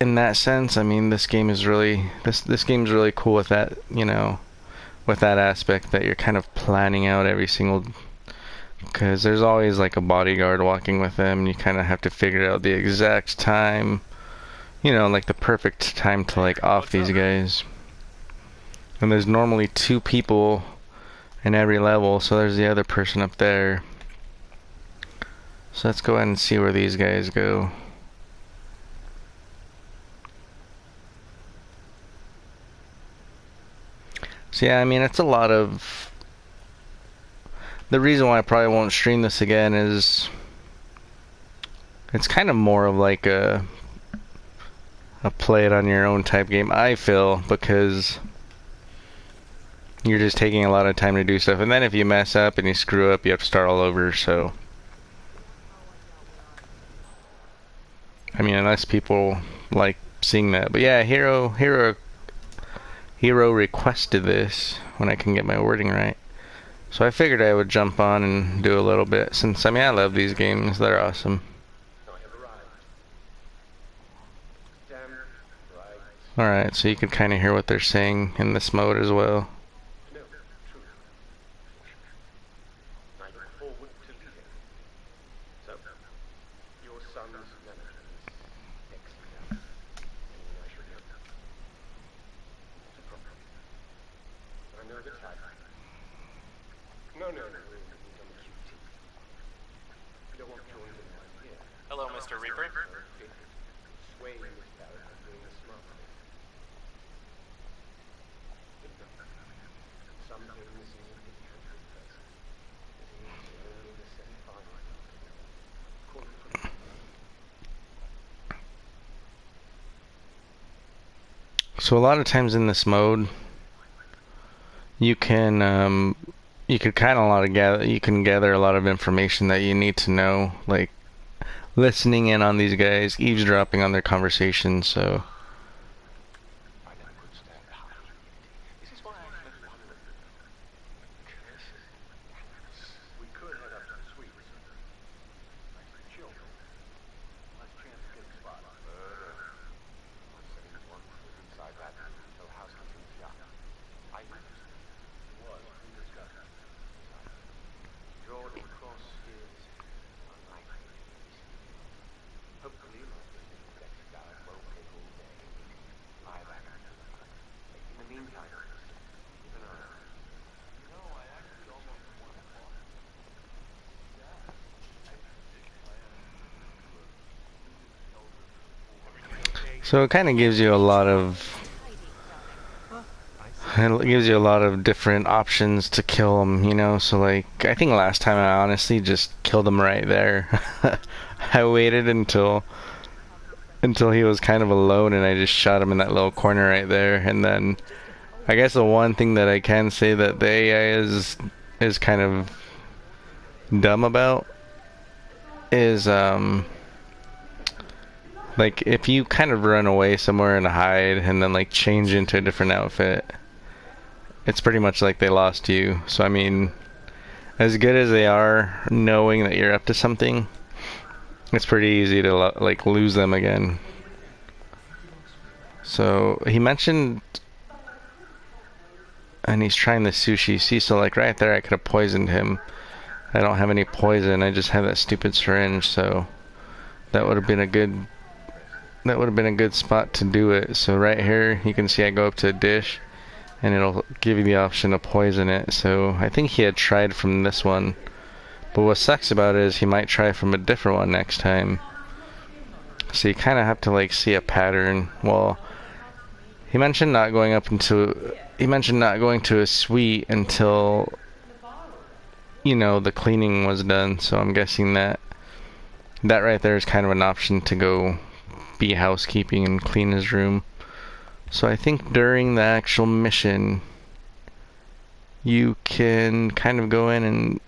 in that sense, I mean, this game is really this game's really cool with that, you know, with that aspect that you're kind of planning out every single, because there's always like a bodyguard walking with them, and you kind of have to figure out the exact time, you know, like the perfect time to like off these guys. And there's normally two people in every level, so there's the other person up there. So let's go ahead and see where these guys go. So yeah, I mean, it's a lot of... The reason why I probably won't stream this again is it's kind of more of like a play it on your own type game, I feel, because you're just taking a lot of time to do stuff, and then if you mess up and you screw up, you have to start all over. So I mean, unless people like seeing that. But yeah, Hero requested this, when I can get my wording right. So I figured I would jump on and do a little bit, since I mean, I love these games. They're awesome. Alright, so you can kind of hear what they're saying in this mode as well. Hello, Mr. Reaper. So a lot of times in this mode, you can you could kind of gather a lot of information that you need to know, like listening in on these guys, eavesdropping on their conversations. So it kind of gives you a lot of different options to kill them, you know. So like, I think last time I honestly just killed him right there. I waited until he was kind of alone, and I just shot him in that little corner right there. And then I guess the one thing that I can say that the AI is kind of dumb about is like, if you kind of run away somewhere and hide and then like change into a different outfit, it's pretty much like they lost you. So I mean, as good as they are knowing that you're up to something, it's pretty easy to like lose them again. So he mentioned, and he's trying the sushi. See, so like right there, I could have poisoned him. I don't have any poison. I just have that stupid syringe. So that would have been a good spot to do it. So right here, you can see I go up to a dish, and it'll give you the option to poison it. So I think he had tried from this one, but what sucks about it is he might try from a different one next time. So you kind of have to like see a pattern. Well, he mentioned not going to a suite until, you know, the cleaning was done. So I'm guessing that right there is kind of an option to go be housekeeping and clean his room. So I think during the actual mission, you can kind of go in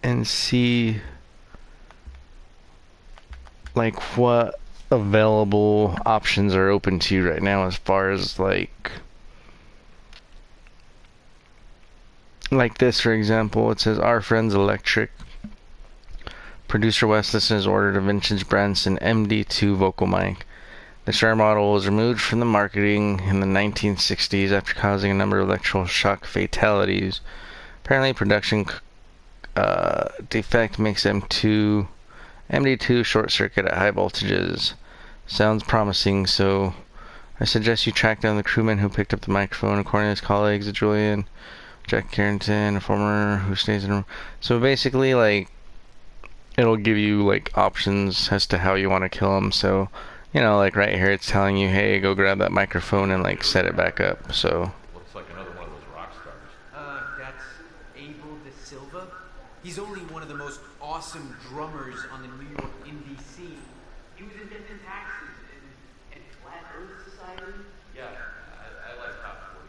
and see like what available options are open to you right now, as far as like this, for example. It says our friend's electric Producer Wes Listen has ordered a vintage Branson MD2 vocal mic. This rare model was removed from the marketing in the 1960s after causing a number of electrical shock fatalities. Apparently, production defect makes MD2 short circuit at high voltages. Sounds promising, so I suggest you track down the crewman who picked up the microphone. According to his colleagues, Julian, Jack Carrington, a former who stays in a room. So basically, like, it'll give you like options as to how you want to kill him. So, you know, like right here, it's telling you, hey, go grab that microphone and like set it back up. So. Looks like another one of those rock stars. That's Abel De Silva. He's only one of the most awesome drummers on the New York indie scene. He was in Death and Taxes and Flat Earth Society. Yeah, I like Top 40.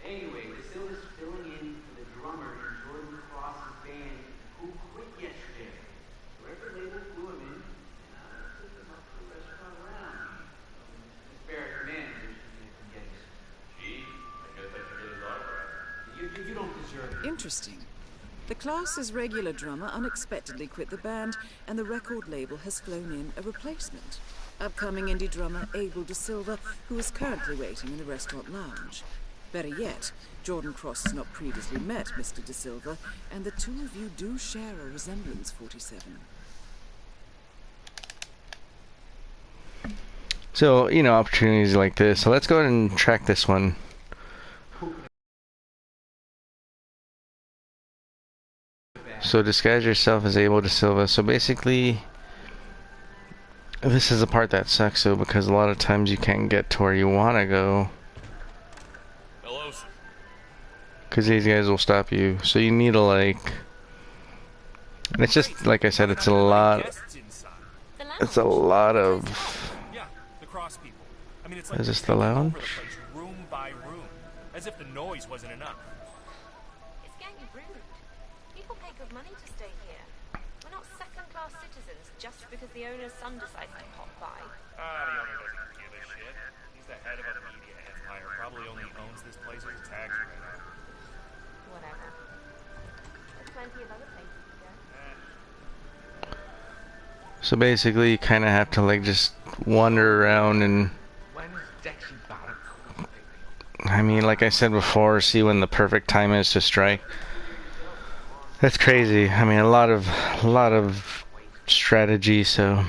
Anyway, De Silva's filling in for the drummer in Jordan Cross's band, who quit yesterday. Record label flew him in, and took him up to a restaurant around. His Barrett manager should get his. Gee, I guess I should get his autograph. You don't deserve it. Interesting. The class's regular drummer unexpectedly quit the band, and the record label has flown in a replacement. Upcoming indie drummer Abel De Silva, who is currently waiting in the restaurant lounge. Better yet, Jordan Cross has not previously met Mr. De Silva, and the two of you do share a resemblance, 47. So, you know, opportunities like this. So let's go ahead and track this one. So disguise yourself as Abel De Silva. So basically, this is the part that sucks though, because a lot of times you can't get to where you want to go. Hello, sir. Because these guys will stop you. So you need to like... And it's just, like I said, it's a lot... It's a lot of... Yeah, the cross people. I mean, it's Is this the lounge? Room by room. As if the noise wasn't enough. It's getting rude. People pay good money to stay here. We're not second-class citizens just because the owner's son decides to pop by. The owner doesn't give a shit. He's the head of a media empire. Probably only owns this place as a tax write-off. Whatever. There's plenty of other places to go. So basically, you kind of have to like just wander around and... I mean, like I said before, see when the perfect time is to strike. That's crazy. I mean, a lot of strategy. So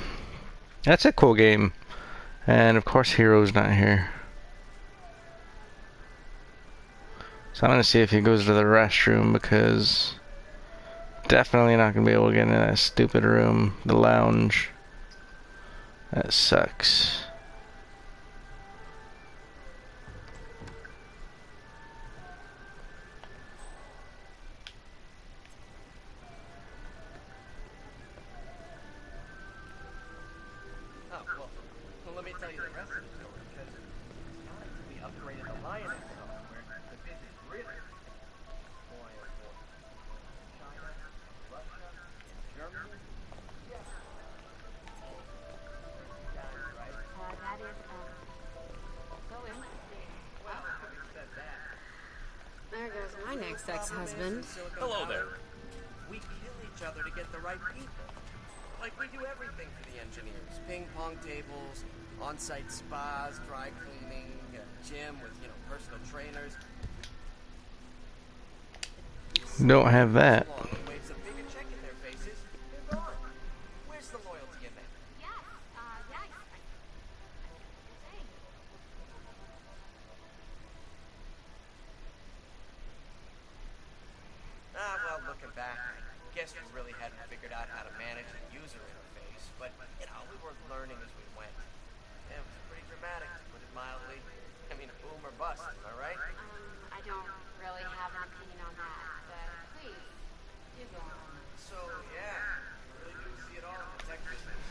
that's a cool game. And of course, Hero's not here. So I'm gonna see if he goes to the restroom, because definitely not gonna be able to get in that stupid room, the lounge. That sucks. Let me tell you the rest of the story, because we upgraded the Lioness software. The business really. Boy, oh boy. China, Russia, Germany. Yeah. Right? That is, so interesting. Well, having said that, There goes my next ex-husband. Hello there. We kill each other to get the right people. Like we do everything for the engineers. Ping pong tables, on-site spas, dry cleaning, a gym with, personal trainers. Don't have that. Wave some big check in their faces. They're gone. Where's the loyalty in that? Yes, yeah, I see what you're saying. Well, looking back, I guess we really hadn't figured out how to manage the user interface, but, we were learning as we went. It was pretty dramatic, to put it mildly. I mean, boom or bust, am I right? I don't really have an opinion on that, but please, do go on. So, yeah, you really do see it all in the tech business.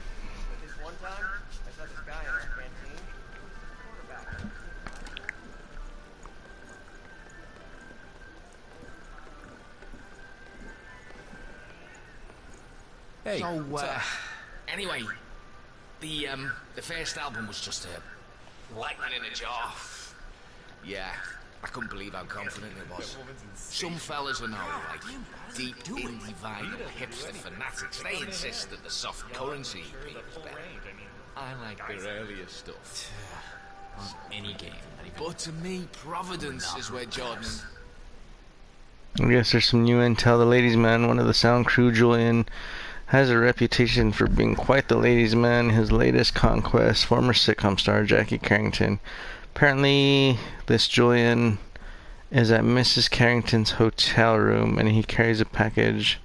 But this one time, I saw this guy in our canteen. Quarterback. Hey, so, anyway, the first album was just a lightning in a jar. Yeah, I couldn't believe how confident it was. Some fellas are now like deep indie vinyl hipster fanatics. They insist that the soft currency EP is better. I like the earlier stuff. On any game. But to me, Providence is where Jordan... I guess there's some new intel. The ladies' man, one of the sound crew, Julian, has a reputation for being quite the ladies' man. His latest conquest, former sitcom star Jackie Carrington. Apparently, this Julian is at Mrs. Carrington's hotel room, and he carries a package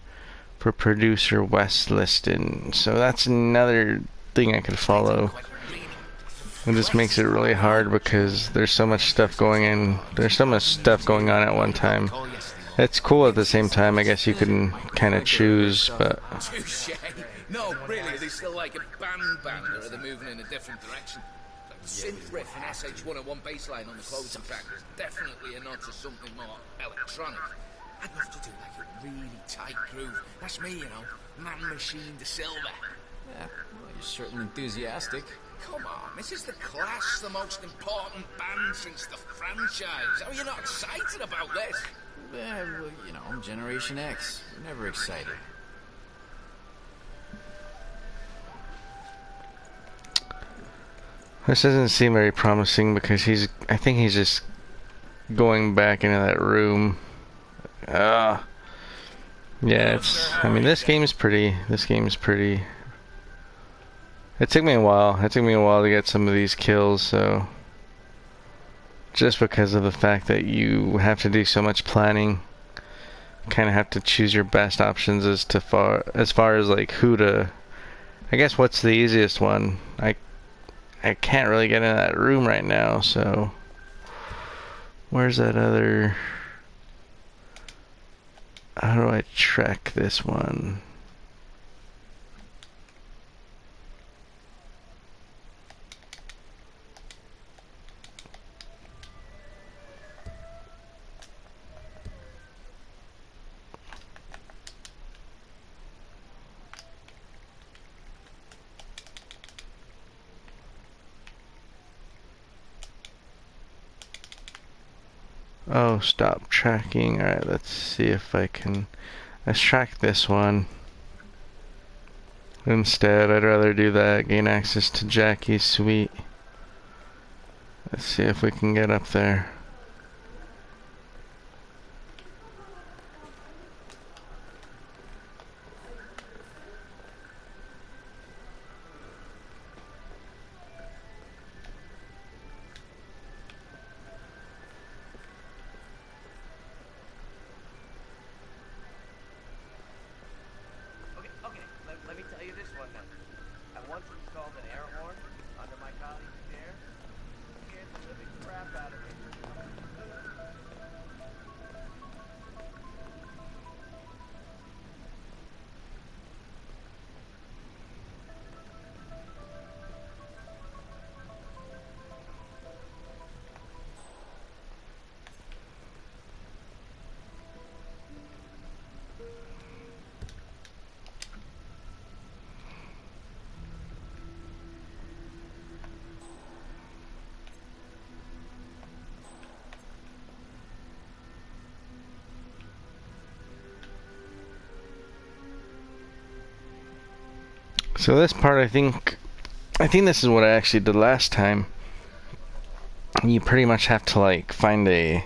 for producer Wes Liston. So that's another thing I could follow. It just makes it really hard because there's so much stuff going in. There's so much stuff going on at one time. It's cool at the same time. I guess you can kind of choose, but... Touché. No, really, are they still like a band, or are they moving in a different direction? Like the synth riff and SH-101 bass line on the closing track is definitely a nod to something more electronic. I'd love to do like a really tight groove. That's me, you know. Man Machine de Silva. Yeah, well, you're certainly enthusiastic. Come on, this is the Clash, the most important band since the franchise. How are you not excited about this? Yeah, well, you know, I'm Generation X. We're never excited. This doesn't seem very promising because I think he's just going back into that room. Yeah, I mean, this game's pretty. It took me a while. To get some of these kills, so just because of the fact that you have to do so much planning, kind of have to choose your best options as far as like who to. I guess what's the easiest one? I can't really get in that room right now, so where's that other? How do I track this one? Oh, stop tracking. Alright, let's see if I can... Let's track this one. Instead, I'd rather do that. Gain access to Jackie's suite. Let's see if we can get up there. Okay, let me tell you this one then. I once installed an air horn under my colleague's chair. Scared the living crap out of me. So this part, I think this is what I actually did last time. You pretty much have to like find a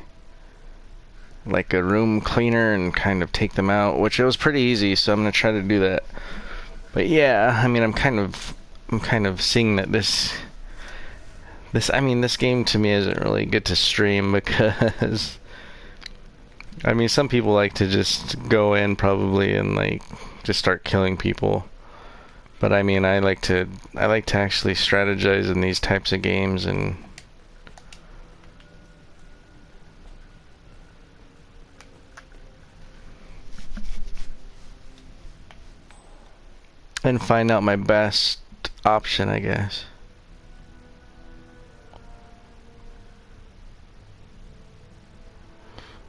room cleaner and kind of take them out, which it was pretty easy, so I'm gonna try to do that. But yeah, I mean, I'm kind of seeing that this game to me isn't really good to stream because I mean, some people like to just go in probably and like just start killing people. But I mean, I like to actually strategize in these types of games and find out my best option, I guess.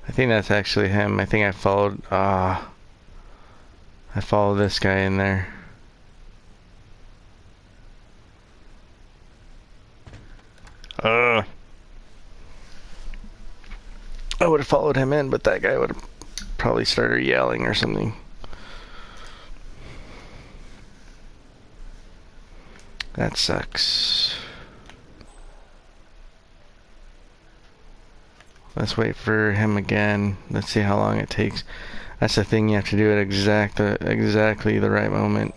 I think that's actually him. I think I followed this guy in there. I would have followed him in, but that guy would have probably started yelling or something. That sucks. Let's wait for him again. Let's see how long it takes. That's the thing, you have to do it exactly the right moment.